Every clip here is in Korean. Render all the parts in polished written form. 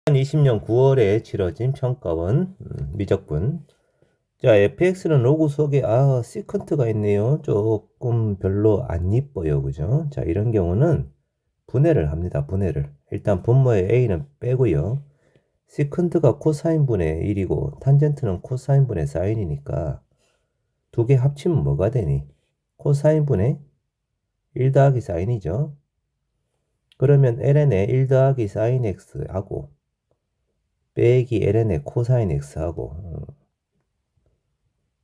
2020년 9월에 치러진 평가원 미적분. 자, fx는 로그 속에 시컨트가 있네요. 조금 별로 안 이뻐요. 그죠? 자, 이런 경우는 분해를 합니다. 분해를. 일단 분모의 a는 빼고요. 시컨트가 코사인분의 1이고 탄젠트는 코사인분의 사인이니까 두 개 합치면 뭐가 되니? 코사인분의 1 더하기 사인이죠. 그러면 ln의 1 더하기 사인 x하고 빼기 ln의 코사인 x하고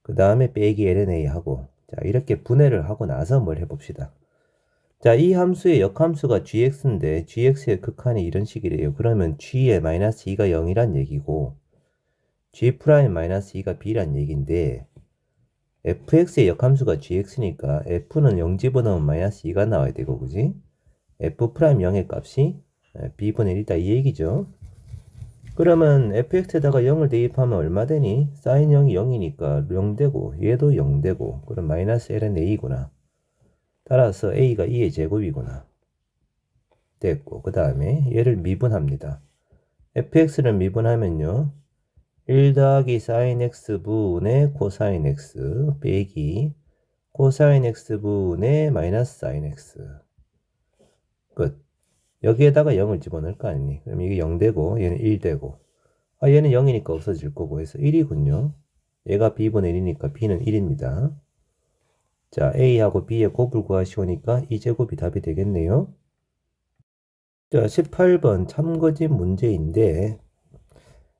그 다음에 빼기 lna 하고, 자, 이렇게 분해를 하고 나서 뭘 해봅시다. 자, 이 함수의 역함수가 gx인데 gx의 극한이 이런 식이래요. 그러면 g의 마이너스 2가 0이란 얘기고 g 프라임 마이너스 2가 b란 얘기인데 fx의 역함수가 gx니까 f는 0 집어넣으면 마이너스 2가 나와야 되고, 그지? f 프라임 0의 값이 b분의 1이다 이 얘기죠. 그러면 fx에다가 0을 대입하면 얼마 되니? sin 0이 0이니까 0 되고 얘도 0 되고 그럼 마이너스 ln a구나. 따라서 a가 2의 제곱이구나. 됐고 그 다음에 얘를 미분합니다. fx를 미분하면요 1 더하기 sin x 분의 코사인 x 빼기 코사인 x 분의 마이너스 sin x 끝. 여기에다가 0을 집어넣을 거 아니니? 그럼 이게 0 되고 얘는 1 되고 얘는 0이니까 없어질 거고 해서 1이군요. 얘가 b분의 1이니까 b는 1입니다. 자, a하고 b의 곱을 구하시오니까 2제곱이 답이 되겠네요. 자, 18번 참거짓 문제인데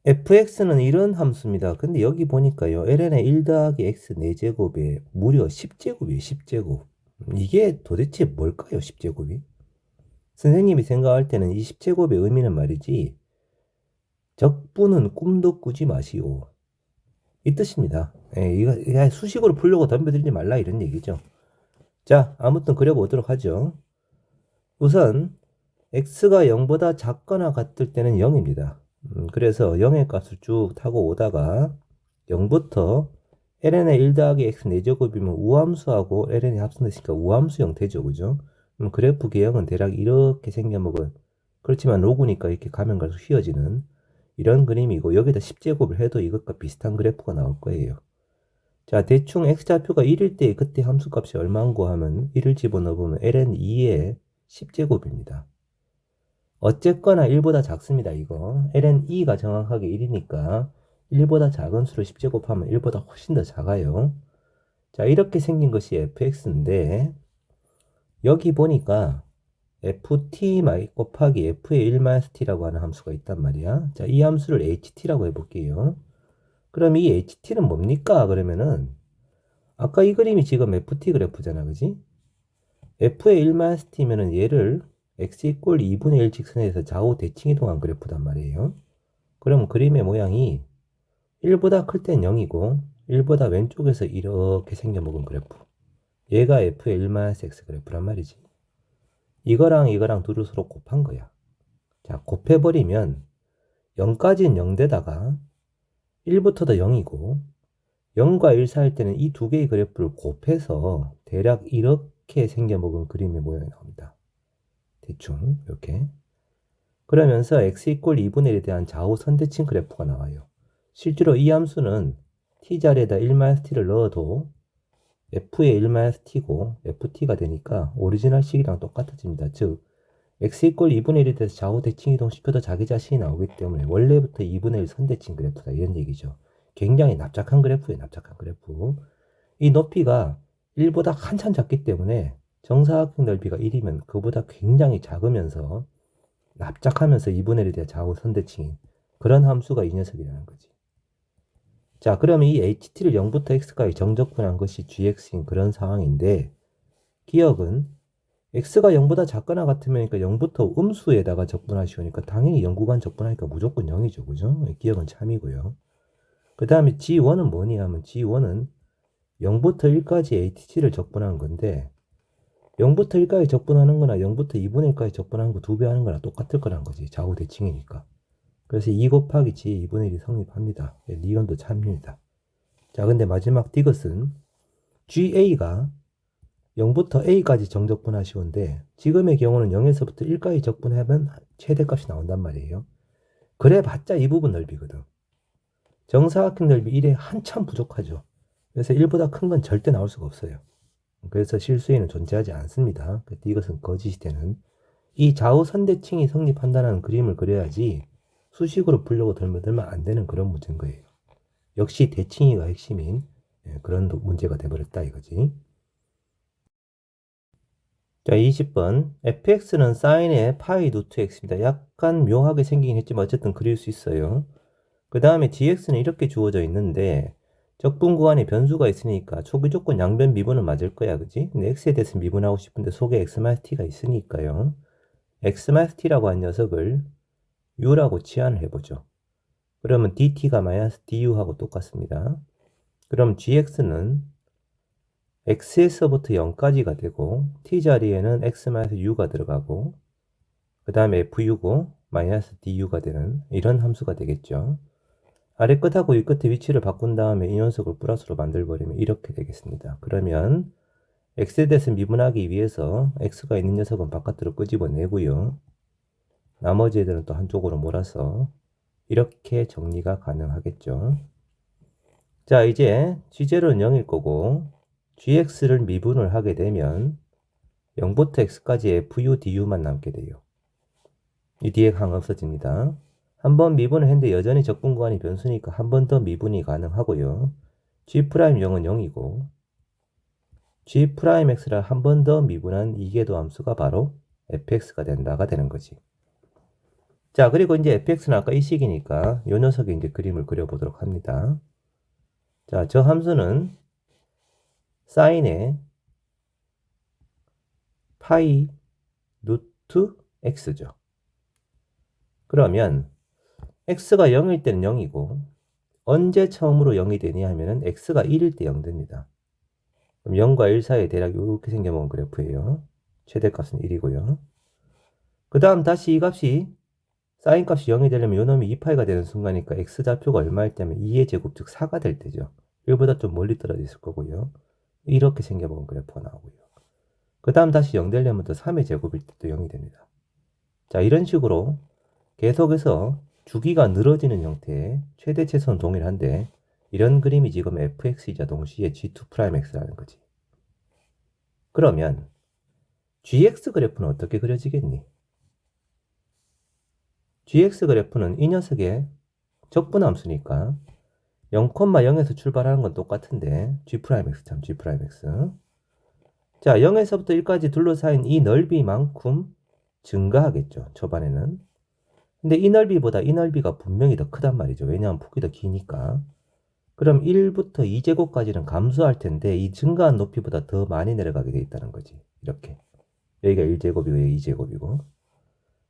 fx는 이런 함수입니다. 근데 여기 보니까요. ln의 1 더하기 x 4제곱에 무려 10제곱이에요. 10제곱. 이게 도대체 뭘까요? 10제곱이? 선생님이 생각할 때는 이 10제곱의 의미는 말이지 적분은 꿈도 꾸지 마시오. 이 뜻입니다. 이거 수식으로 풀려고 덤벼들지 말라 이런 얘기죠. 자, 아무튼 그려보도록 하죠. 우선 x가 0보다 작거나 같을 때는 0입니다. 그래서 0의 값을 쭉 타고 오다가 0부터 ln의 1 더하기 x 4제곱이면 우함수하고 ln이 합성됐으니까 우함수 형태죠. 그죠? 그래프 개형은 대략 이렇게 생겨먹은, 그렇지만 로그니까 이렇게 가면 갈수록 휘어지는 이런 그림이고 여기다 10제곱을 해도 이것과 비슷한 그래프가 나올 거예요. 자, 대충 x좌표가 1일 때 그때 함수값이 얼마인고 하면 1을 집어넣으면 ln 2의 10제곱입니다. 어쨌거나 1보다 작습니다. 이거 ln 2가 정확하게 1이니까 1보다 작은 수를 10제곱하면 1보다 훨씬 더 작아요. 자, 이렇게 생긴 것이 fx인데 여기 보니까 ft 곱하기 f의 1-t라고 하는 함수가 있단 말이야. 자, 이 함수를 ht라고 해볼게요. 그럼 이 ht는 뭡니까? 그러면은 아까 이 그림이 지금 ft 그래프잖아. 그지? f의 1-t면은 얘를 x 이꼴 2분의 1 직선에서 좌우 대칭 이동한 그래프단 말이에요. 그럼 그림의 모양이 1보다 클 땐 0이고 1보다 왼쪽에서 이렇게 생겨먹은 그래프. 얘가 f의 1-x 그래프란 말이지. 이거랑 이거랑 둘을 서로 곱한 거야. 자, 곱해버리면 0까지는 0대다가 1부터도 0이고 0과 1 사이일 때는 이 두 개의 그래프를 곱해서 대략 이렇게 생겨먹은 그림의 모양이 나옵니다. 대충 이렇게. 그러면서 x 이꼴 2분의 1에 대한 좌우 선대칭 그래프가 나와요. 실제로 이 함수는 t 자리에다 1-t를 넣어도 f의 1-t고 ft가 되니까 오리지널 식이랑 똑같아집니다. 즉 x 이꼴 2분의 1에 대해서 좌우 대칭 이동시켜도 자기 자신이 나오기 때문에 원래부터 2분의 1 선대칭 그래프다 이런 얘기죠. 굉장히 납작한 그래프예요. 납작한 그래프. 이 높이가 1보다 한참 작기 때문에 정사각형 넓이가 1이면 그보다 굉장히 작으면서 납작하면서 2분의 1에 대한 좌우 선대칭인 그런 함수가 이 녀석이라는 거지. 자, 그러면 이 ht를 0부터 x까지 정적분한 것이 gx인 그런 상황인데 기억은 x가 0보다 작거나 같으면 0부터 음수에다가 적분하시오니까 당연히 0 구간 적분하니까 무조건 0이죠. 그죠? 기억은 참이고요. 그 다음에 g1은 뭐니 하면 g1은 0부터 1까지 atg를 적분한 건데 0부터 1까지 적분하는 거나 0부터 2분의 1까지 적분하는 거 2배 하는 거나 똑같을 거란 거지. 좌우 대칭이니까. 그래서 2 곱하기 g 2분의 1이 성립합니다. 리건도 참입니다. 자, 근데 마지막 디귿은 ga가 0부터 a까지 정적분하시오인데 지금의 경우는 0에서부터 1까지 적분하면 최대값이 나온단 말이에요. 그래봤자 이 부분 넓이거든. 정사각형 넓이 1에 한참 부족하죠. 그래서 1보다 큰 건 절대 나올 수가 없어요. 그래서 실수에는 존재하지 않습니다. 이것은 거짓이 되는. 이 좌우 선대칭이 성립한다는 그림을 그려야지 수식으로 풀려고 들면 안 되는 그런 문제인 거예요. 역시 대칭이가 핵심인 그런 문제가 돼버렸다 이거지. 자, 20번. fx는 사인의 파이 루트 x입니다. 약간 묘하게 생기긴 했지만 어쨌든 그릴 수 있어요. 그 다음에 gx는 이렇게 주어져 있는데 적분 구간에 변수가 있으니까 초기 조건 양변 미분은 맞을 거야, 그지? 근데 x에 대해서 미분하고 싶은데 속에 x-t가 있으니까요. x-t라고 한 녀석을 u라고 치환을 해보죠. 그러면 dt가 마이너스 du하고 똑같습니다. 그럼 gx는 x에서부터 0까지가 되고 t 자리에는 x-u가 들어가고 그 다음에 fu고 마이너스 du가 되는 이런 함수가 되겠죠. 아래 끝하고 위 끝의 위치를 바꾼 다음에 이 녀석을 플러스로 만들어버리면 이렇게 되겠습니다. 그러면 x에 대해서 미분하기 위해서 x가 있는 녀석은 바깥으로 끄집어내고요. 나머지 애들은 또 한쪽으로 몰아서 이렇게 정리가 가능하겠죠. 자, 이제 g0는 0일 거고 gx를 미분을 하게 되면 0부터 x까지 fu du만 남게 돼요. 이 뒤에 강 없어집니다. 한 번 미분을 했는데 여전히 적분 구간이 변수니까 한 번 더 미분이 가능하고요. g'0은 0이고 g'x를 한 번 더 미분한 이계도 함수가 바로 fx가 된다가 되는 거지. 자, 그리고 이제 fx는 아까 이 식이니까 요 녀석의 이제 그림을 그려보도록 합니다. 자, 저 함수는 사인의 파이 루트 x죠. 그러면 x가 0일 때는 0이고 언제 처음으로 0이 되냐 하면은 x가 1일 때 0 됩니다. 그럼 0과 1 사이에 대략 이렇게 생겨먹은 그래프예요. 최대값은 1이고요. 그 다음 다시 이 값이 사인 값이 0이 되려면 요 놈이 2파이가 되는 순간이니까 x좌표가 얼마일 때면 2의 제곱 즉 4가 될 때죠. 1보다 좀 멀리 떨어져 있을 거고요. 이렇게 생겨먹은 그래프가 나오고요. 그 다음 다시 0 되려면 또 3의 제곱일 때도 0이 됩니다. 자, 이런 식으로 계속해서 주기가 늘어지는 형태의 최대 최소는 동일한데 이런 그림이 지금 fx이자 동시에 g2'x라는 거지. 그러면 gx 그래프는 어떻게 그려지겠니? gx 그래프는 이 녀석의 적분함수니까 0,0에서 출발하는 건 똑같은데 g'x 참 g'x. 자, 0에서부터 1까지 둘러싸인 이 넓이만큼 증가하겠죠. 초반에는. 근데 이 넓이보다 이 넓이가 분명히 더 크단 말이죠. 왜냐하면 폭이 더 기니까. 그럼 1부터 2제곱까지는 감소할 텐데 이 증가한 높이보다 더 많이 내려가게 돼 있다는 거지. 이렇게. 여기가 1제곱이고 여기 2제곱이고.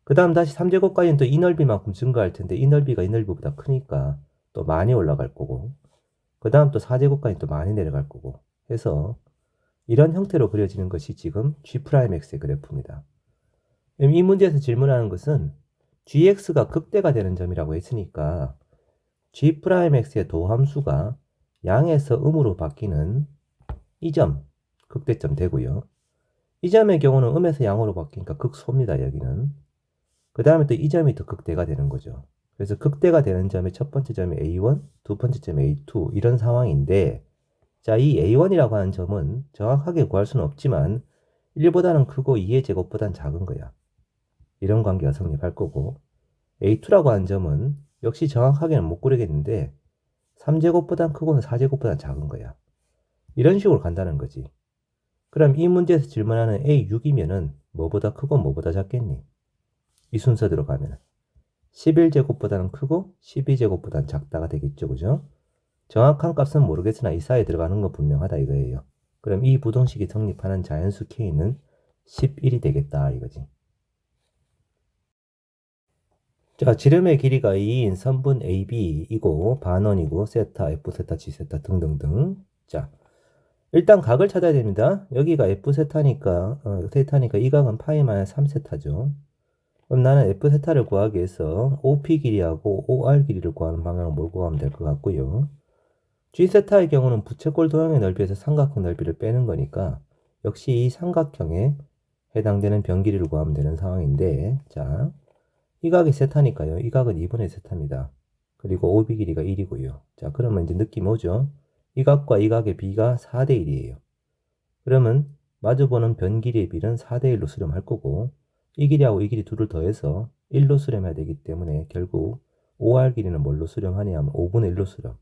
그 다음 다시 3제곱까지는 또 이 넓이만큼 증가할 텐데 이 넓이가 이 넓이보다 크니까 또 많이 올라갈 거고. 그 다음 또 4제곱까지 또 많이 내려갈 거고. 해서 이런 형태로 그려지는 것이 지금 G'X의 그래프입니다. 이 문제에서 질문하는 것은 gx가 극대가 되는 점이라고 했으니까 g'x의 도함수가 양에서 음으로 바뀌는 이 점, 극대점 되고요. 이 점의 경우는 음에서 양으로 바뀌니까 극소입니다, 여기는. 그 다음에 또 이 점이 더 극대가 되는 거죠. 그래서 극대가 되는 점의 첫 번째 점이 A1, 두 번째 점이 A2 이런 상황인데 자, 이 A1이라고 하는 점은 정확하게 구할 수는 없지만 1보다는 크고 2의 제곱보다는 작은 거야. 이런 관계가 성립할 거고 A2라고 하는 점은 역시 정확하게는 못 고르겠는데 3제곱보단 크고는 4제곱보단 작은 거야. 이런 식으로 간다는 거지. 그럼 이 문제에서 질문하는 A6이면은 뭐보다 크고 뭐보다 작겠니? 이 순서대로 가면 11제곱보다는 크고 12제곱보다는 작다가 되겠죠. 그죠? 정확한 값은 모르겠으나 이 사이에 들어가는 건 분명하다 이거예요. 그럼 이 부동식이 성립하는 자연수 K는 11이 되겠다 이거지. 자, 지름의 길이가 2인 선분 AB이고 반원이고 세타, F세타, G세타 등등등. 자, 일단 각을 찾아야 됩니다. 여기가 F세타니까 세타니까 이 각은 파이 마이너스 3세타죠. 그럼 나는 F세타를 구하기 위해서 OP 길이하고 OR 길이를 구하는 방향을 몰고 가면 될 것 같고요. G세타의 경우는 부채꼴 도형의 넓이에서 삼각형 넓이를 빼는 거니까 역시 이 삼각형에 해당되는 변 길이를 구하면 되는 상황인데 자, 이 각이 세타니까요. 이 각은 2분의 세타입니다. 그리고 OB 길이가 1이고요. 자, 그러면 이제 느낌 오죠? 이 각과 이 각의 비가 4대 1이에요. 그러면 마주보는 변 길이의 비는 4대 1로 수렴할 거고, 이 길이하고 이 길이 둘을 더해서 1로 수렴해야 되기 때문에 결국 OR 길이는 뭘로 수렴하냐 하면 5분의 1로 수렴.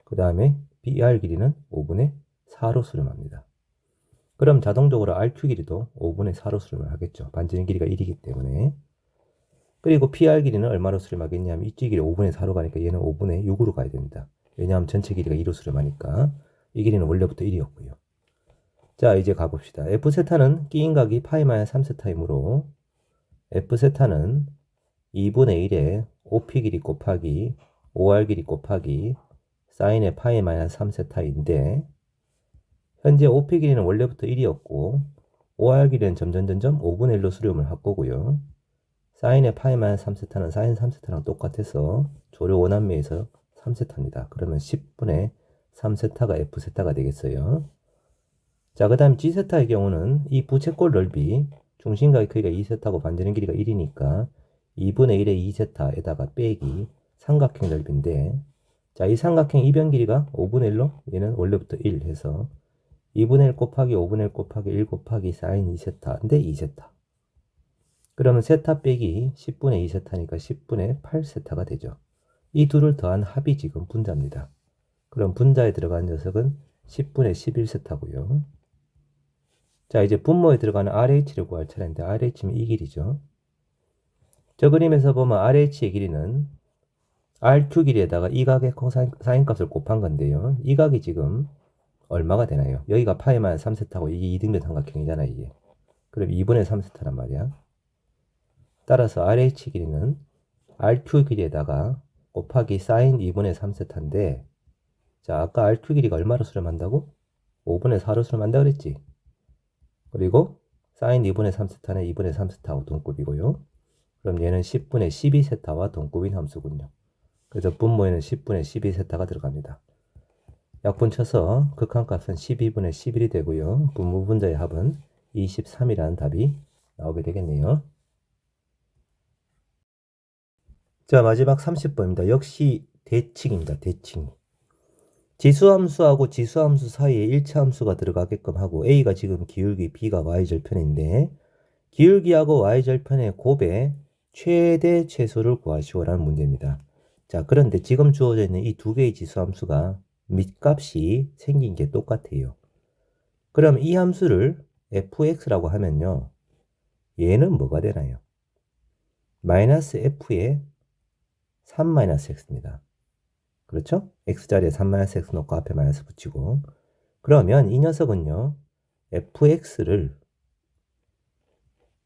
그 다음에 BR 길이는 5분의 4로 수렴합니다. 그럼 자동적으로 RQ 길이도 5분의 4로 수렴을 하겠죠. 반지름 길이가 1이기 때문에. 그리고 PR 길이는 얼마로 수렴하겠냐면 이쪽 길이 5분의 4로 가니까 얘는 5분의 6으로 가야 됩니다. 왜냐하면 전체 길이가 2로 수렴하니까 이 길이는 원래부터 1이었고요. 자, 이제 가봅시다. F세타는 끼인 각이 파이-3세타이므로 F세타는 2분의 1에 OP 길이 곱하기 OR 길이 곱하기 사인의 파이-3세타인데 현재 OP 길이는 원래부터 1이었고 OR 길이는 점점 5분의 1로 수렴을 할 거고요. 사인의 파이-3세타는 사인 3세타랑 똑같아서 조류 원한매에서 3세타입니다. 그러면 10분의 3세타가 F세타가 되겠어요. 자, 그 다음 G세타의 경우는 이 부채꼴 넓이 중심각의 크기가 2세타고 반지름 길이가 1이니까 2분의 1의 2세타에다가 빼기 삼각형 넓이인데, 자, 이 삼각형 이변 길이가 5분의 1로 얘는 원래부터 1 해서 2분의 1 곱하기 5분의 1 곱하기 1 곱하기 사인 2세타인데 2세타. 그러면 세타 빼기 10분의 2세타니까 10분의 8세타가 되죠. 이 둘을 더한 합이 지금 분자입니다. 그럼 분자에 들어간 녀석은 10분의 11세타고요. 자, 이제 분모에 들어가는 RH를 구할 차례인데 RH면 이 길이죠. 저 그림에서 보면 RH의 길이는 RQ 길이에다가 이 각의 사인 값을 곱한 건데요. 이 각이 지금 얼마가 되나요? 여기가 파이만 3세타고 이게 이등변 삼각형이잖아, 이게. 그럼 2분의 3세타란 말이야. 따라서 RH 길이는 RQ 길이에다가 곱하기 사인 2분의 3세타인데, 자, 아까 RQ 길이가 얼마로 수렴한다고? 5분의 4로 수렴한다 그랬지? 그리고 사인 2분의 3세타는 2분의 3세타하고 동급이고요. 그럼 얘는 10분의 12세타와 동급인 함수군요. 그래서 분모에는 10분의 12세타가 들어갑니다. 약분 쳐서 극한값은 12분의 11이 되고요. 분모 분자의 합은 23이라는 답이 나오게 되겠네요. 자, 마지막 30번입니다. 역시 대칭입니다. 대칭. 지수함수하고 지수함수 사이에 일차함수가 들어가게끔 하고 A가 지금 기울기, B가 Y절편인데 기울기하고 Y절편의 곱의 최대 최소를 구하시오라는 문제입니다. 자, 그런데 지금 주어져 있는 이 두 개의 지수함수가 밑값이 생긴 게 똑같아요. 그럼 이 함수를 fx라고 하면요. 얘는 뭐가 되나요? 마이너스 f의 3-x입니다. 그렇죠? x자리에 3-x 놓고 앞에 마이너스 붙이고, 그러면 이 녀석은요. fx를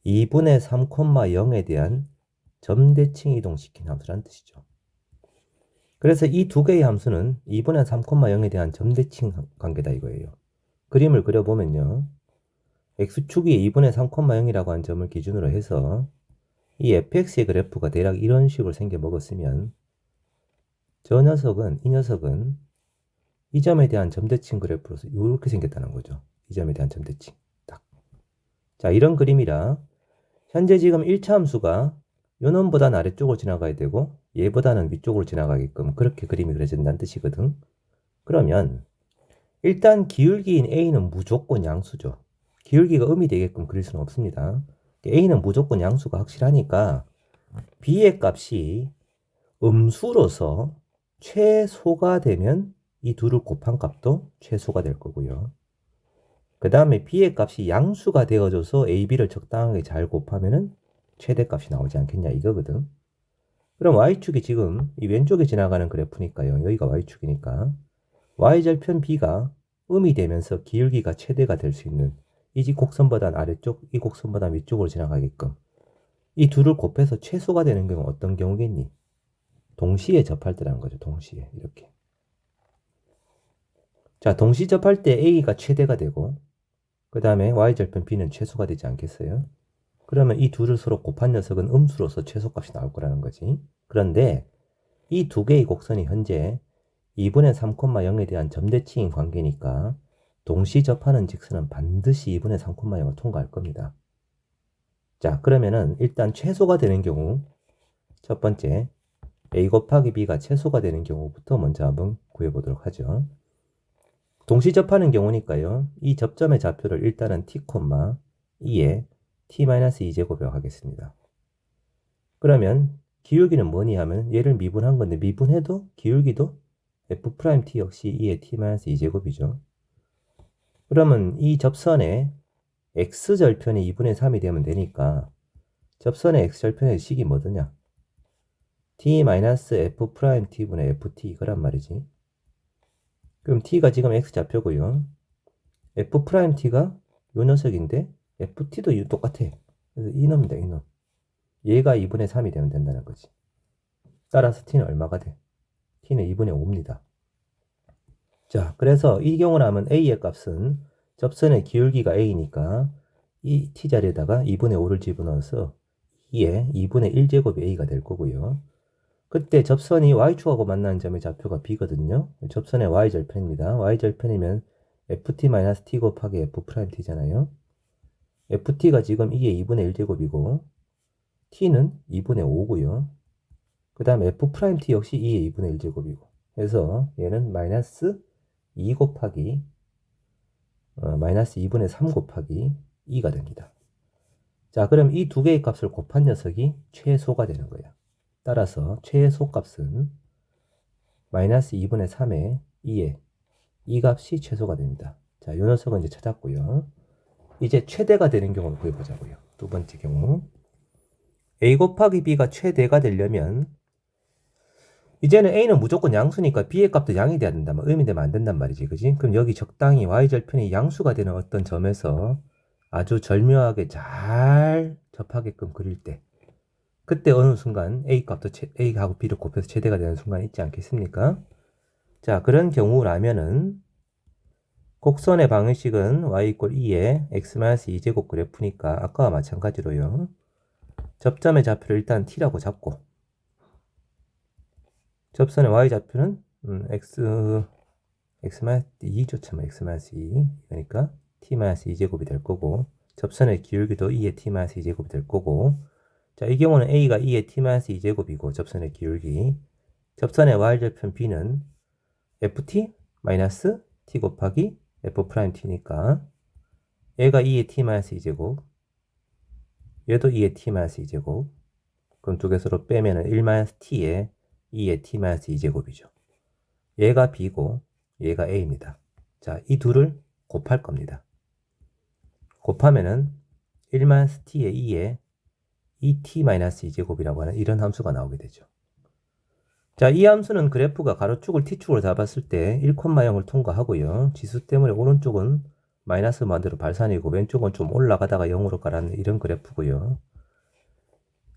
2분의 3,0에 대한 점대칭 이동시킨 함수라는 뜻이죠. 그래서 이 두 개의 함수는 2분의 3,0에 대한 점대칭 관계다 이거예요. 그림을 그려보면요. x축이 2분의 3,0이라고 한 점을 기준으로 해서 이 fx의 그래프가 대략 이런 식으로 생겨 먹었으면 저 녀석은, 이 녀석은 이 점에 대한 점대칭 그래프로서 이렇게 생겼다는 거죠. 이 점에 대한 점대칭. 딱. 자, 이런 그림이라 현재 지금 1차 함수가 요 놈보다는 아래쪽으로 지나가야 되고 얘보다는 위쪽으로 지나가게끔 그렇게 그림이 그려진다는 뜻이거든. 그러면 일단 기울기인 A는 무조건 양수죠. 기울기가 음이 되게끔 그릴 수는 없습니다. A는 무조건 양수가 확실하니까 B의 값이 음수로서 최소가 되면 이 둘을 곱한 값도 최소가 될 거고요. 그 다음에 B의 값이 양수가 되어져서 A, B를 적당하게 잘 곱하면은 최대값이 나오지 않겠냐 이거거든. 그럼 Y축이 지금 이 왼쪽에 지나가는 그래프니까요. 여기가 Y축이니까 Y절편 B가 음이 되면서 기울기가 최대가 될 수 있는 이 곡선보단 아래쪽, 이 곡선보다 위쪽으로 지나가게끔 이 둘을 곱해서 최소가 되는 경우 어떤 경우겠니? 동시에 접할 때라는 거죠. 동시에 이렇게. 자, 동시 접할 때 A가 최대가 되고 그 다음에 Y절편 B는 최소가 되지 않겠어요? 그러면 이 둘을 서로 곱한 녀석은 음수로서 최소값이 나올 거라는 거지. 그런데 이 두 개의 곡선이 현재 2분의 3,0에 대한 점대칭인 관계니까 동시 접하는 직선은 반드시 2분의 3,0을 통과할 겁니다. 자, 그러면은 일단 최소가 되는 경우 첫 번째, a 곱하기 b가 최소가 되는 경우부터 먼저 한번 구해보도록 하죠. 동시 접하는 경우니까요. 이 접점의 좌표를 일단은 t, 2에 t-2제곱이라고 하겠습니다. 그러면 기울기는 뭐니 하면 얘를 미분한 건데 미분해도 기울기도 f'(t) 역시 2의 t-2제곱이죠. 그러면 이 접선의 x절편이 2분의 3이 되면 되니까 접선의 x절편의 식이 뭐더냐? t-f't분의 ft 이거란 말이지. 그럼 t가 지금 x좌표고요. f't가 요 녀석인데 ft도 똑같아. 그래서 이놈이다, 이놈. 얘가 2분의 3이 되면 된다는 거지. 따라서 t는 얼마가 돼? t는 2분의 5입니다. 자, 그래서 이 경우라면 a의 값은 접선의 기울기가 a니까 이 t자리에다가 2분의 5를 집어넣어서 2에 2분의 1제곱이 a가 될 거고요. 그때 접선이 y축하고 만나는 점의 좌표가 b거든요. 접선의 y절편입니다. y절편이면 ft-t 곱하기 f't잖아요. ft가 지금 2의 2분의 1제곱이고 t는 2분의 5고요. 그 다음 f't 역시 2의 2분의 1제곱이고 해서 얘는 마이너스 2 곱하기 마이너스 2분의 3 곱하기 2가 됩니다. 자, 그럼 이 두 개의 값을 곱한 녀석이 최소가 되는 거예요. 따라서 최소 값은 마이너스 2분의 3에 2에 이 값이 최소가 됩니다. 자, 이 녀석은 이제 찾았고요. 이제 최대가 되는 경우를 구해보자고요. 두 번째 경우 a 곱하기 b가 최대가 되려면 이제는 a는 무조건 양수니까 b의 값도 양이 돼야 된다. 의미되면 안 된단 말이지, 그지? 그럼 여기 적당히 y절편이 양수가 되는 어떤 점에서 아주 절묘하게 잘 접하게끔 그릴 때 그때 어느 순간 a 값도 a하고 b를 곱해서 최대가 되는 순간이 있지 않겠습니까? 자, 그런 경우라면은 곡선의 방정식은 y = 2에 x-2제곱 그래프니까 아까와 마찬가지로요. 접점의 좌표를 일단 t라고 잡고 접선의 y좌표는 x-2죠. x-2 그러니까 t-2제곱이 될 거고 접선의 기울기도 2의 t-2제곱이 될 거고 자, 이 경우는 a가 2의 t-2제곱이고 접선의 기울기 접선의 y절편 b는 ft-t 곱하기 f't니까 얘가 2의 t-2제곱 얘도 2의 t-2제곱 그럼 두 개 서로 빼면은 1-t에 2의 t-2제곱이죠. 얘가 b고 얘가 a입니다. 자, 이 둘을 곱할 겁니다. 곱하면은 1-t에 2에 2t-2제곱이라고 하는 이런 함수가 나오게 되죠. 자, 이 함수는 그래프가 가로축을 t축으로 잡았을 때 1,0을 통과하고요. 지수 때문에 오른쪽은 마이너스 만대로 발산이고 왼쪽은 좀 올라가다가 0으로 가라는 이런 그래프고요.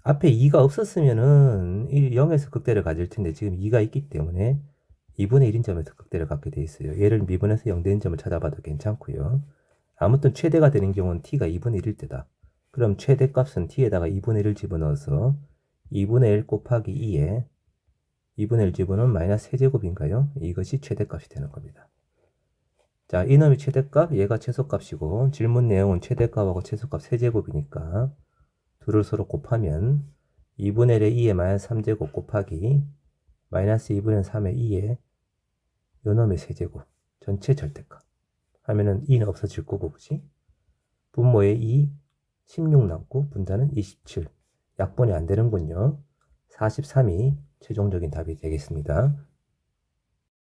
앞에 2가 없었으면은 0에서 극대를 가질 텐데 지금 2가 있기 때문에 2분의 1인 점에서 극대를 갖게 돼 있어요. 얘를 미분해서 0되는 점을 찾아봐도 괜찮고요. 아무튼 최대가 되는 경우는 t가 2분의 1일 때다. 그럼 최대값은 t에다가 2분의 1을 집어넣어서 2분의 1 곱하기 2에 2분의 1 집어넣으면 마이너스 세제곱인가요? 이것이 최대값이 되는 겁니다. 자, 이놈이 최대값, 얘가 최소값이고 질문 내용은 최대값하고 최소값 세제곱이니까 둘을 서로 곱하면 2분의 1에 2에 마이너스 3제곱 곱하기 마이너스 2분의 3에 2에 요놈의 세제곱 전체 절대값 하면은 2는 없어질 거고 그치? 분모에 2, 16 남고 분자는 27 약분이 안 되는군요. 43이 최종적인 답이 되겠습니다.